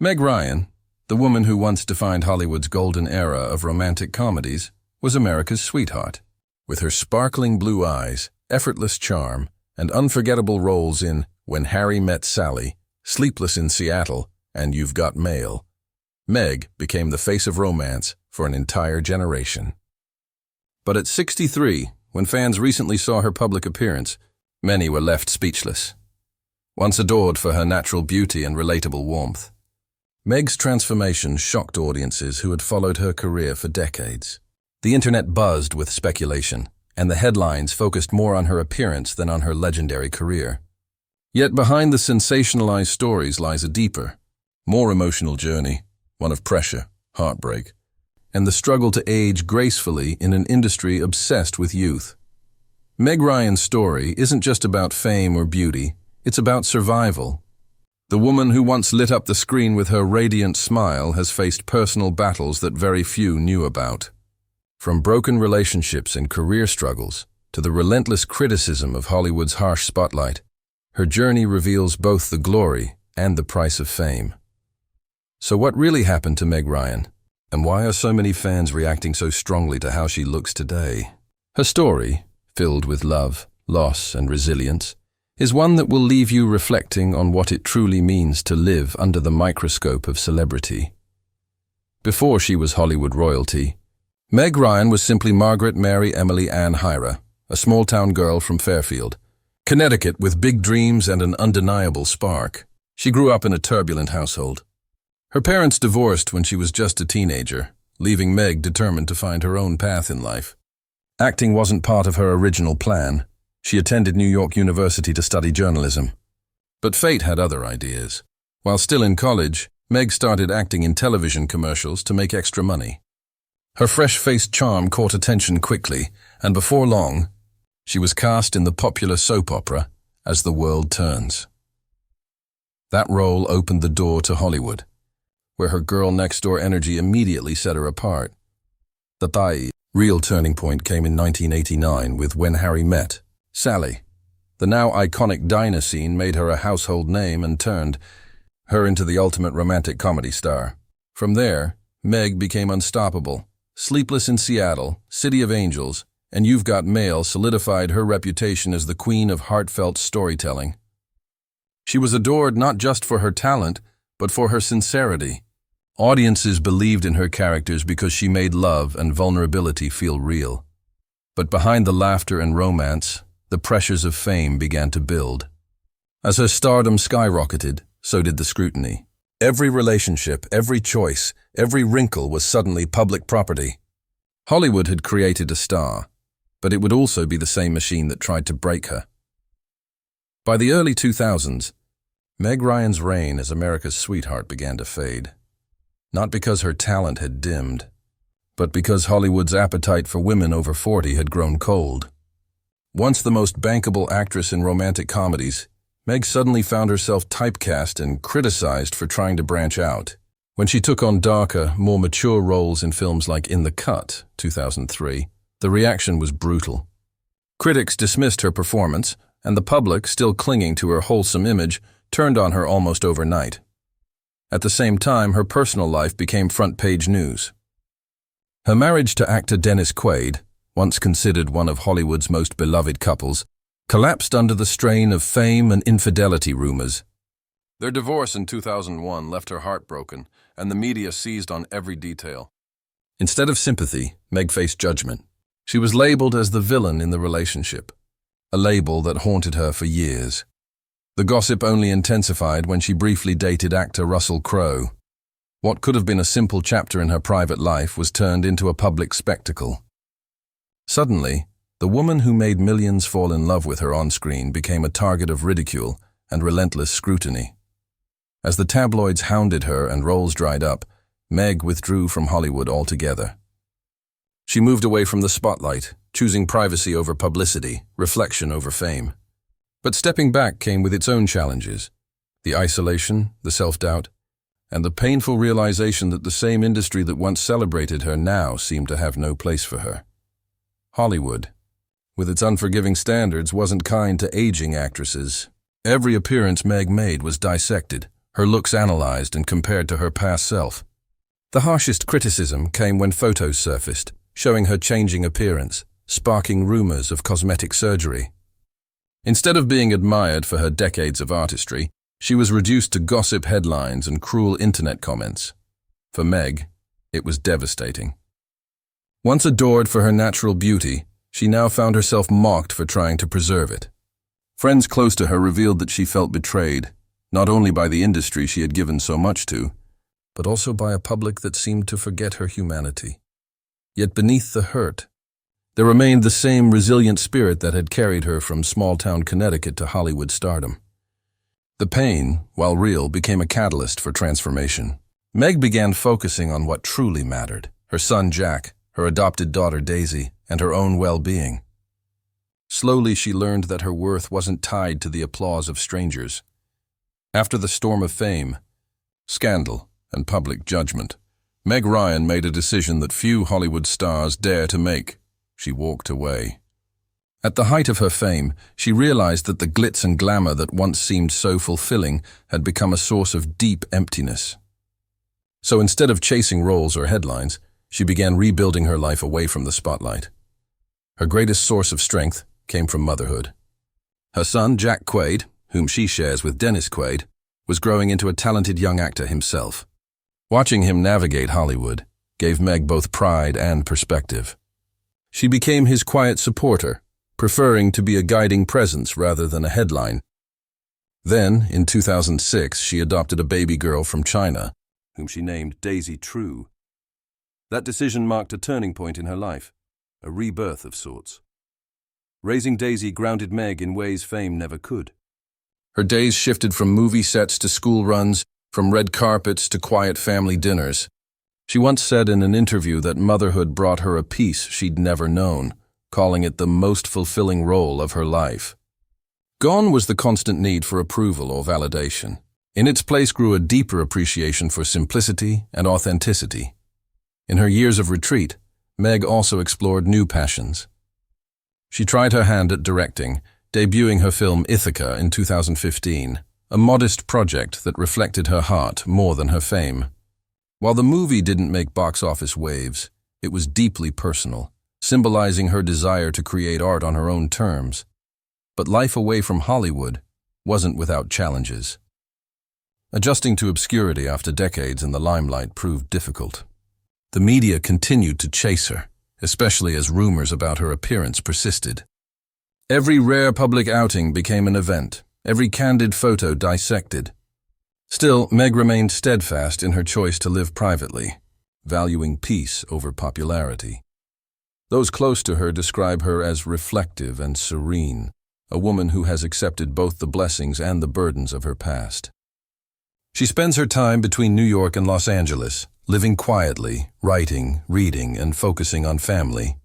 Meg Ryan, the woman who once defined Hollywood's golden era of romantic comedies, was America's sweetheart. With her sparkling blue eyes, effortless charm, and unforgettable roles in When Harry Met Sally, Sleepless in Seattle, and You've Got Mail, Meg became the face of romance for an entire generation. But at 63, when fans recently saw her public appearance, many were left speechless. Once adored for her natural beauty and relatable warmth, Meg's transformation shocked audiences who had followed her career for decades. The internet buzzed with speculation, and the headlines focused more on her appearance than on her legendary career. Yet behind the sensationalized stories lies a deeper, more emotional journey, one of pressure, heartbreak, and the struggle to age gracefully in an industry obsessed with youth. Meg Ryan's story isn't just about fame or beauty, it's about survival. The woman who once lit up the screen with her radiant smile has faced personal battles that very few knew about. From broken relationships and career struggles to the relentless criticism of Hollywood's harsh spotlight, her journey reveals both the glory and the price of fame. So what really happened to Meg Ryan? And why are so many fans reacting so strongly to how she looks today? Her story, filled with love, loss, and resilience, is one that will leave you reflecting on what it truly means to live under the microscope of celebrity. Before she was Hollywood royalty, Meg Ryan was simply Margaret Mary Emily Ann Hyra, a small-town girl from Fairfield, Connecticut with big dreams and an undeniable spark. She grew up in a turbulent household. Her parents divorced when she was just a teenager, leaving Meg determined to find her own path in life. Acting wasn't part of her original plan. She attended New York University to study journalism. But fate had other ideas. While still in college, Meg started acting in television commercials to make extra money. Her fresh-faced charm caught attention quickly, and before long, she was cast in the popular soap opera As the World Turns. That role opened the door to Hollywood, where her girl-next-door energy immediately set her apart. The real turning point came in 1989 with When Harry Met Sally. The now iconic diner scene made her a household name and turned her into the ultimate romantic comedy star. From there, Meg became unstoppable. Sleepless in Seattle, City of Angels, and You've Got Mail solidified her reputation as the queen of heartfelt storytelling. She was adored not just for her talent, but for her sincerity. Audiences believed in her characters because she made love and vulnerability feel real. But behind the laughter and romance, the pressures of fame began to build. As her stardom skyrocketed, so did the scrutiny. Every relationship, every choice, every wrinkle was suddenly public property. Hollywood had created a star, but it would also be the same machine that tried to break her. By the early 2000s, Meg Ryan's reign as America's sweetheart began to fade. Not because her talent had dimmed, but because Hollywood's appetite for women over 40 had grown cold. Once the most bankable actress in romantic comedies, Meg suddenly found herself typecast and criticized for trying to branch out. When she took on darker, more mature roles in films like In the Cut, 2003, the reaction was brutal. Critics dismissed her performance, and the public, still clinging to her wholesome image, turned on her almost overnight. At the same time, her personal life became front-page news. Her marriage to actor Dennis Quaid, once considered one of Hollywood's most beloved couples, collapsed under the strain of fame and infidelity rumors. Their divorce in 2001 left her heartbroken, and the media seized on every detail. Instead of sympathy, Meg faced judgment. She was labeled as the villain in the relationship, a label that haunted her for years. The gossip only intensified when she briefly dated actor Russell Crowe. What could have been a simple chapter in her private life was turned into a public spectacle. Suddenly, the woman who made millions fall in love with her on-screen became a target of ridicule and relentless scrutiny. As the tabloids hounded her and roles dried up, Meg withdrew from Hollywood altogether. She moved away from the spotlight, choosing privacy over publicity, reflection over fame. But stepping back came with its own challenges: the isolation, the self-doubt, and the painful realization that the same industry that once celebrated her now seemed to have no place for her. Hollywood, with its unforgiving standards, wasn't kind to aging actresses. Every appearance Meg made was dissected, her looks analyzed and compared to her past self. The harshest criticism came when photos surfaced, showing her changing appearance, sparking rumors of cosmetic surgery. Instead of being admired for her decades of artistry, she was reduced to gossip headlines and cruel internet comments. For Meg, it was devastating. Once adored for her natural beauty, she now found herself mocked for trying to preserve it. Friends close to her revealed that she felt betrayed, not only by the industry she had given so much to, but also by a public that seemed to forget her humanity. Yet beneath the hurt, there remained the same resilient spirit that had carried her from small-town Connecticut to Hollywood stardom. The pain, while real, became a catalyst for transformation. Meg began focusing on what truly mattered: her son Jack, her adopted daughter Daisy, and her own well-being. Slowly she learned that her worth wasn't tied to the applause of strangers. After the storm of fame, scandal, and public judgment, Meg Ryan made a decision that few Hollywood stars dare to make. She walked away. At the height of her fame, she realized that the glitz and glamour that once seemed so fulfilling had become a source of deep emptiness. So instead of chasing roles or headlines, she began rebuilding her life away from the spotlight. Her greatest source of strength came from motherhood. Her son, Jack Quaid, whom she shares with Dennis Quaid, was growing into a talented young actor himself. Watching him navigate Hollywood gave Meg both pride and perspective. She became his quiet supporter, preferring to be a guiding presence rather than a headline. Then, in 2006, she adopted a baby girl from China, whom she named Daisy True. That decision marked a turning point in her life, a rebirth of sorts. Raising Daisy grounded Meg in ways fame never could. Her days shifted from movie sets to school runs, from red carpets to quiet family dinners. She once said in an interview that motherhood brought her a peace she'd never known, calling it the most fulfilling role of her life. Gone was the constant need for approval or validation. In its place grew a deeper appreciation for simplicity and authenticity. In her years of retreat, Meg also explored new passions. She tried her hand at directing, debuting her film Ithaca in 2015, a modest project that reflected her heart more than her fame. While the movie didn't make box office waves, it was deeply personal, symbolizing her desire to create art on her own terms. But life away from Hollywood wasn't without challenges. Adjusting to obscurity after decades in the limelight proved difficult. The media continued to chase her, especially as rumors about her appearance persisted. Every rare public outing became an event, every candid photo dissected. Still, Meg remained steadfast in her choice to live privately, valuing peace over popularity. Those close to her describe her as reflective and serene, a woman who has accepted both the blessings and the burdens of her past. She spends her time between New York and Los Angeles, living quietly, writing, reading, and focusing on family.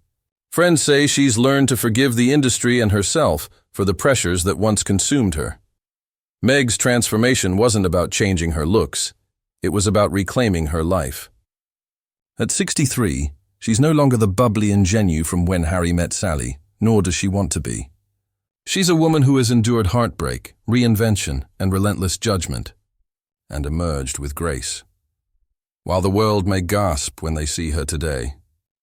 Friends say she's learned to forgive the industry and herself for the pressures that once consumed her. Meg's transformation wasn't about changing her looks. It was about reclaiming her life. At 63, she's no longer the bubbly ingenue from When Harry Met Sally, nor does she want to be. She's a woman who has endured heartbreak, reinvention, and relentless judgment, and emerged with grace. While the world may gasp when they see her today,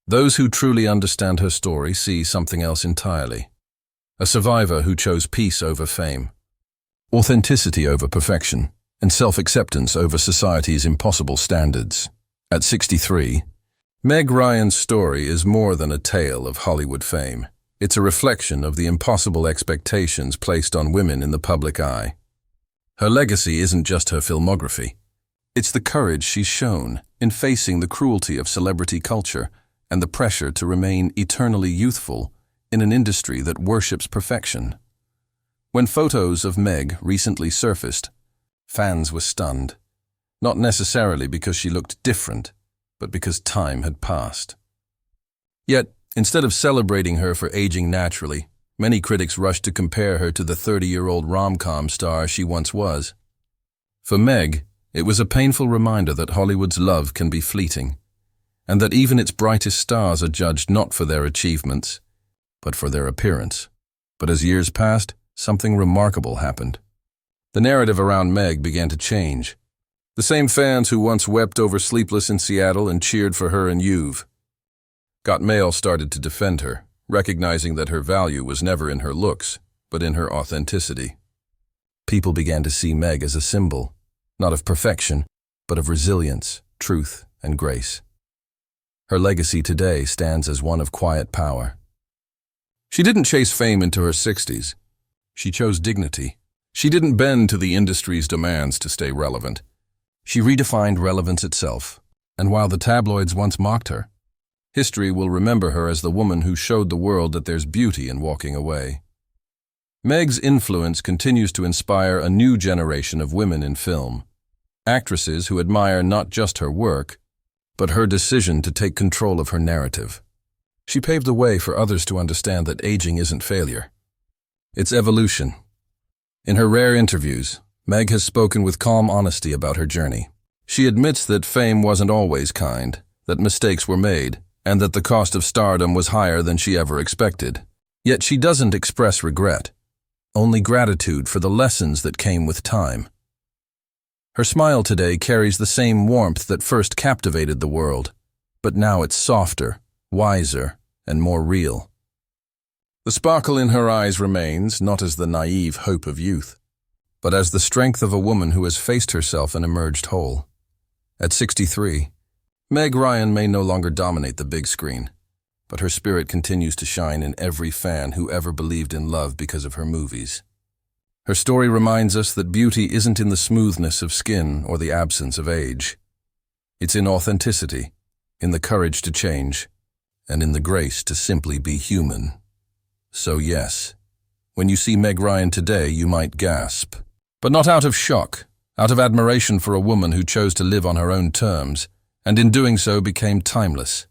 those who truly understand her story see something else entirely. A survivor who chose peace over fame, authenticity over perfection, and self-acceptance over society's impossible standards. At 63, Meg Ryan's story is more than a tale of Hollywood fame. It's a reflection of the impossible expectations placed on women in the public eye. Her legacy isn't just her filmography. It's the courage she's shown in facing the cruelty of celebrity culture and the pressure to remain eternally youthful in an industry that worships perfection. When photos of Meg recently surfaced, fans were stunned, not necessarily because she looked different, but because time had passed. Yet, instead of celebrating her for aging naturally, many critics rushed to compare her to the 30-year-old rom-com star she once was. For Meg, it was a painful reminder that Hollywood's love can be fleeting, and that even its brightest stars are judged not for their achievements, but for their appearance. But as years passed, something remarkable happened. The narrative around Meg began to change. The same fans who once wept over Sleepless in Seattle and cheered for her in You've Got Mail started to defend her, recognizing that her value was never in her looks, but in her authenticity. People began to see Meg as a symbol, not of perfection, but of resilience, truth, and grace. Her legacy today stands as one of quiet power. She didn't chase fame into her 60s. She chose dignity. She didn't bend to the industry's demands to stay relevant. She redefined relevance itself, and while the tabloids once mocked her, history will remember her as the woman who showed the world that there's beauty in walking away. Meg's influence continues to inspire a new generation of women in film, actresses who admire not just her work, but her decision to take control of her narrative. She paved the way for others to understand that aging isn't failure. It's evolution. In her rare interviews, Meg has spoken with calm honesty about her journey. She admits that fame wasn't always kind, that mistakes were made, and that the cost of stardom was higher than she ever expected. Yet she doesn't express regret, only gratitude for the lessons that came with time. Her smile today carries the same warmth that first captivated the world, but now it's softer, wiser, and more real. The sparkle in her eyes remains not as the naive hope of youth, but as the strength of a woman who has faced herself and emerged whole. At 63, Meg Ryan may no longer dominate the big screen, but her spirit continues to shine in every fan who ever believed in love because of her movies. Her story reminds us that beauty isn't in the smoothness of skin or the absence of age. It's in authenticity, in the courage to change, and in the grace to simply be human. So yes, when you see Meg Ryan today, you might gasp. But not out of shock, out of admiration for a woman who chose to live on her own terms, and in doing so became timeless.